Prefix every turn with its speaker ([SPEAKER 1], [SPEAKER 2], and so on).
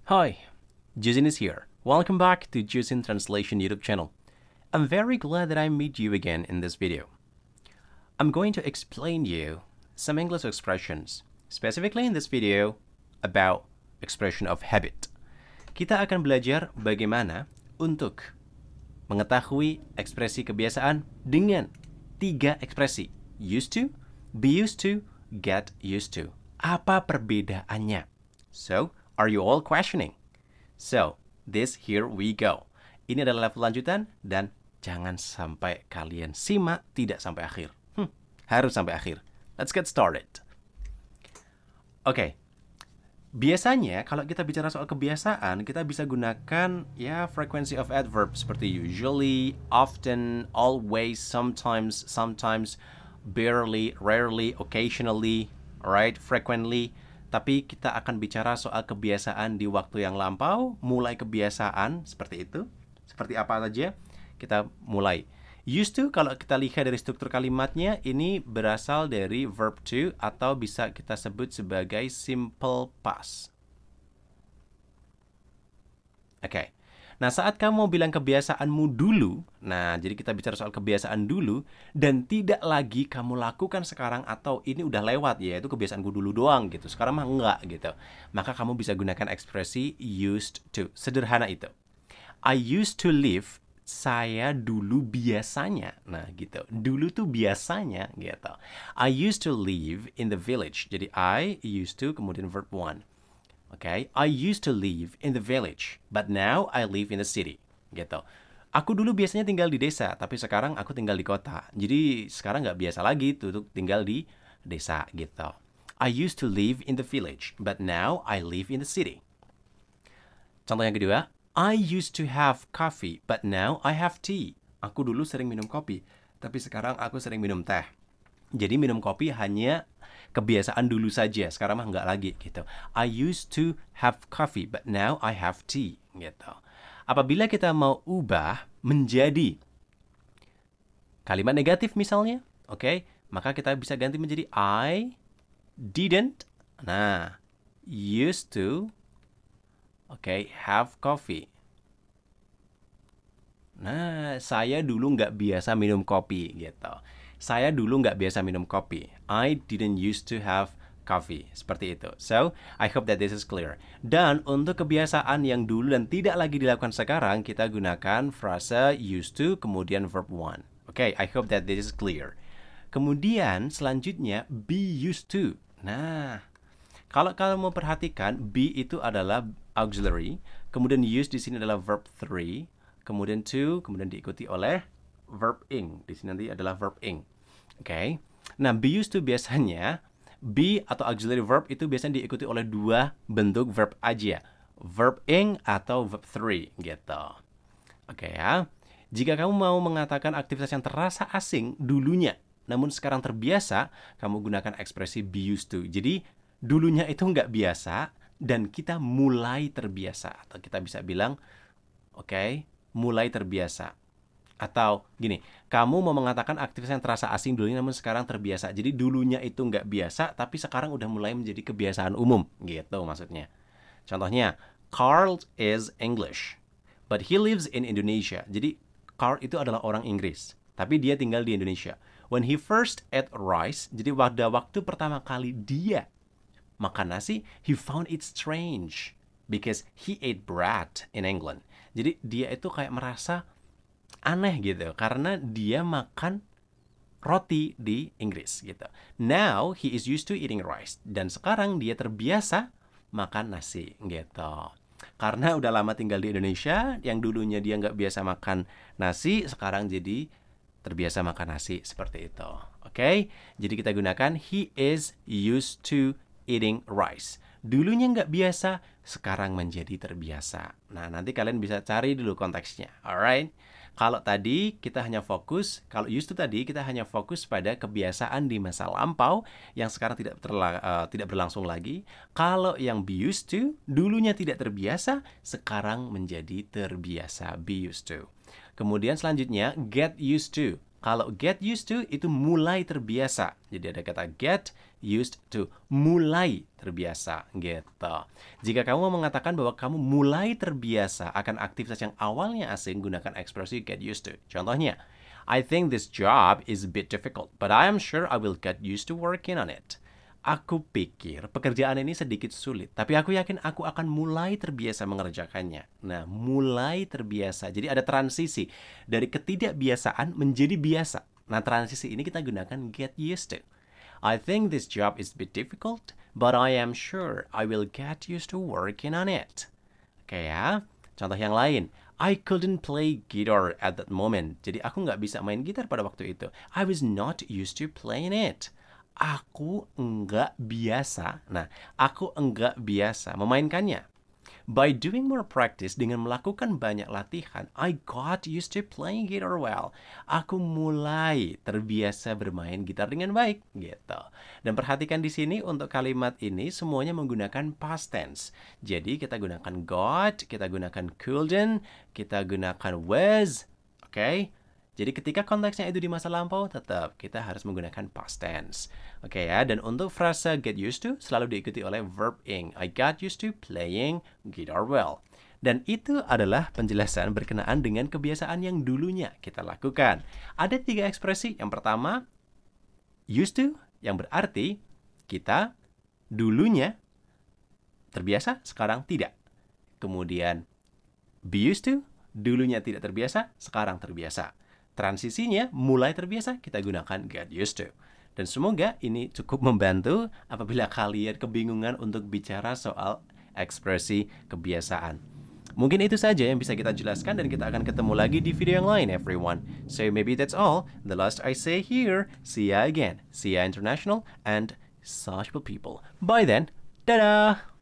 [SPEAKER 1] Hi, Juzin is here. Welcome back to Juzin Translation YouTube channel. I'm very glad that I meet you again in this video. I'm going to explain you some English expressions, specifically in this video about expression of habit. Kita akan belajar bagaimana untuk mengetahui ekspresi kebiasaan dengan 3 ekspresi. Used to, be used to, get used to. Apa perbedaannya? So, are you all questioning? So, here we go. Ini adalah level lanjutan dan jangan sampai kalian simak tidak sampai akhir. Harus sampai akhir. Let's get started. Oke. Biasanya kalau kita bicara soal kebiasaan, kita bisa gunakan frequency of adverb seperti usually, often, always, sometimes, barely, rarely, occasionally, alright, frequently. Tapi kita akan bicara soal kebiasaan di waktu yang lampau, mulai kebiasaan seperti itu. Seperti apa saja? Kita mulai. Used to, kalau kita lihat dari struktur kalimatnya, ini berasal dari verb to atau bisa kita sebut sebagai simple past. Oke. Nah, saat kamu mau bilang kebiasaanmu dulu, nah, jadi kita bicara soal kebiasaan dulu, dan tidak lagi kamu lakukan sekarang atau ini udah lewat, ya, itu kebiasaanku dulu doang, gitu. Sekarang mah enggak, gitu. Maka kamu bisa gunakan ekspresi used to. Sederhana itu. I used to live, saya dulu biasanya. Nah, gitu. Dulu tuh biasanya, gitu. I used to live in the village. Jadi, I used to, kemudian verb 1. Okay, I used to live in the village, but now I live in the city. Gitu. Aku dulu biasanya tinggal di desa, tapi sekarang aku tinggal di kota. Jadi sekarang nggak biasa lagi tuh tinggal di desa gitu. I used to live in the village, but now I live in the city. Contoh yang kedua, I used to have coffee, but now I have tea. Aku dulu sering minum kopi, tapi sekarang aku sering minum teh. Jadi minum kopi hanya kebiasaan dulu saja, sekarang mah nggak lagi gitu. I used to have coffee, but now I have tea gitu. Apabila kita mau ubah menjadi kalimat negatif misalnya, oke, maka kita bisa ganti menjadi I didn't, nah, used to, have coffee. Nah, saya dulu nggak biasa minum kopi gitu. Saya dulu nggak biasa minum kopi. I didn't used to have coffee. Seperti itu. So, I hope that this is clear. Dan untuk kebiasaan yang dulu dan tidak lagi dilakukan sekarang, kita gunakan frase used to, kemudian verb 1. Okay, I hope that this is clear. Kemudian, selanjutnya, be used to. Nah, kalau kalian mau perhatikan, be itu adalah auxiliary, kemudian used di sini adalah verb 3, kemudian to, kemudian diikuti oleh verb ing. Di sini nanti adalah verb ing. Oke. Nah, be used to biasanya be atau auxiliary verb itu biasanya diikuti oleh 2 bentuk verb aja. Verb ing atau verb 3 gitu. Oke ya. Jika kamu mau mengatakan aktivitas yang terasa asing dulunya, namun sekarang terbiasa, kamu gunakan ekspresi be used to. Jadi, dulunya itu nggak biasa dan kita mulai terbiasa. Atau kita bisa bilang, mulai terbiasa. Atau gini, kamu mau mengatakan aktivitas yang terasa asing dulunya namun sekarang terbiasa. Jadi dulunya itu nggak biasa, tapi sekarang udah mulai menjadi kebiasaan umum. Gitu maksudnya. Contohnya, Carl is English, but he lives in Indonesia. Jadi Carl itu adalah orang Inggris, tapi dia tinggal di Indonesia. When he first ate rice, jadi pada waktu pertama kali dia makan nasi, he found it strange because he ate bread in England. Jadi dia itu kayak merasa aneh gitu karena dia makan roti di Inggris gitu. Now he is used to eating rice dan sekarang dia terbiasa makan nasi gitu. Karena udah lama tinggal di Indonesia, yang dulunya dia nggak biasa makan nasi, sekarang jadi terbiasa makan nasi seperti itu. Oke? Jadi kita gunakan he is used to eating rice. Dulunya nggak biasa, sekarang menjadi terbiasa. Nah, nanti kalian bisa cari dulu konteksnya. Alright? Kalau tadi kita hanya fokus, kalau used to tadi kita hanya fokus pada kebiasaan di masa lampau yang sekarang tidak berlangsung lagi. Kalau yang be used to, dulunya tidak terbiasa, sekarang menjadi terbiasa. Be used to. Kemudian selanjutnya, get used to. Kalau get used to itu mulai terbiasa. Jadi ada kata get, used to, mulai terbiasa gitu. Jika kamu mau mengatakan bahwa kamu mulai terbiasa akan aktivitas yang awalnya asing, gunakan ekspresi get used to. Contohnya, I think this job is a bit difficult, but I am sure I will get used to working on it. Aku pikir pekerjaan ini sedikit sulit, tapi aku yakin aku akan mulai terbiasa mengerjakannya. Nah, mulai terbiasa. Jadi ada transisi dari ketidakbiasaan menjadi biasa. Nah, transisi ini kita gunakan get used to. I think this job is a bit difficult, but I am sure I will get used to working on it. Oke ya. Contoh yang lain. I couldn't play guitar at that moment. Jadi aku nggak bisa main gitar pada waktu itu. I was not used to playing it. Aku enggak biasa. Nah, aku enggak biasa memainkannya. By doing more practice, dengan melakukan banyak latihan, I got used to playing guitar well. Aku mulai terbiasa bermain gitar dengan baik, gitu. Dan perhatikan di sini untuk kalimat ini semuanya menggunakan past tense. Jadi kita gunakan got, kita gunakan couldn't, kita gunakan was, oke? Jadi ketika konteksnya itu di masa lampau, tetap kita harus menggunakan past tense. Oke ya, dan untuk frasa get used to selalu diikuti oleh verb ing. I got used to playing guitar well. Dan itu adalah penjelasan berkenaan dengan kebiasaan yang dulunya kita lakukan. Ada 3 ekspresi. Yang pertama, used to, yang berarti kita dulunya terbiasa, sekarang tidak. Kemudian, be used to, dulunya tidak terbiasa, sekarang terbiasa. Transisinya mulai terbiasa, kita gunakan get used to. Dan semoga ini cukup membantu apabila kalian kebingungan untuk bicara soal ekspresi kebiasaan. Mungkin itu saja yang bisa kita jelaskan dan kita akan ketemu lagi di video yang lain, everyone. So maybe that's all. The last I say here, see ya again. See ya international and sociable people. Bye then. Dadah!